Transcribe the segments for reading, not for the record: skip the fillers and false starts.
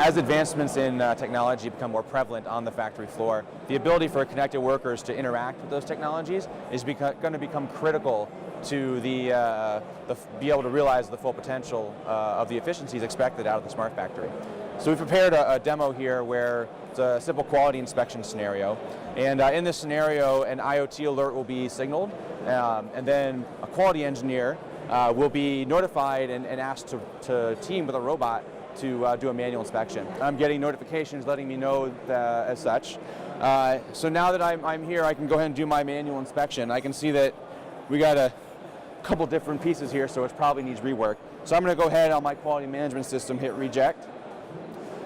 As advancements in technology become more prevalent on the factory floor, the ability for connected workers to interact with those technologies is going to become critical to be able to realize the full potential of the efficiencies expected out of the smart factory. So we've prepared a demo here where it's a simple quality inspection scenario, and in this scenario an IoT alert will be signaled, and then a quality engineer will be notified and asked to team with a robot to do a manual inspection. I'm getting notifications letting me know as such. So now that I'm here, I can go ahead and do my manual inspection. I can see that we got a couple different pieces here, so it probably needs rework. So I'm going to go ahead on my quality management system, hit reject.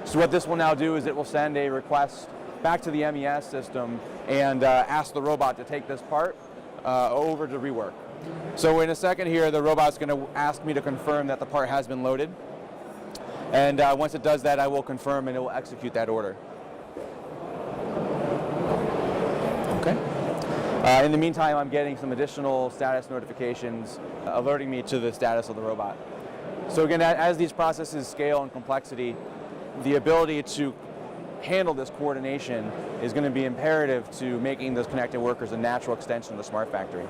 So what this will now do is it will send a request back to the MES system and ask the robot to take this part over to rework. So in a second here, the robot's going to ask me to confirm that the part has been loaded. And once it does that, I will confirm and it will execute that order. Okay. In the meantime, I'm getting some additional status notifications alerting me to the status of the robot. So again, as these processes scale in complexity, the ability to handle this coordination is going to be imperative to making those connected workers a natural extension of the smart factory.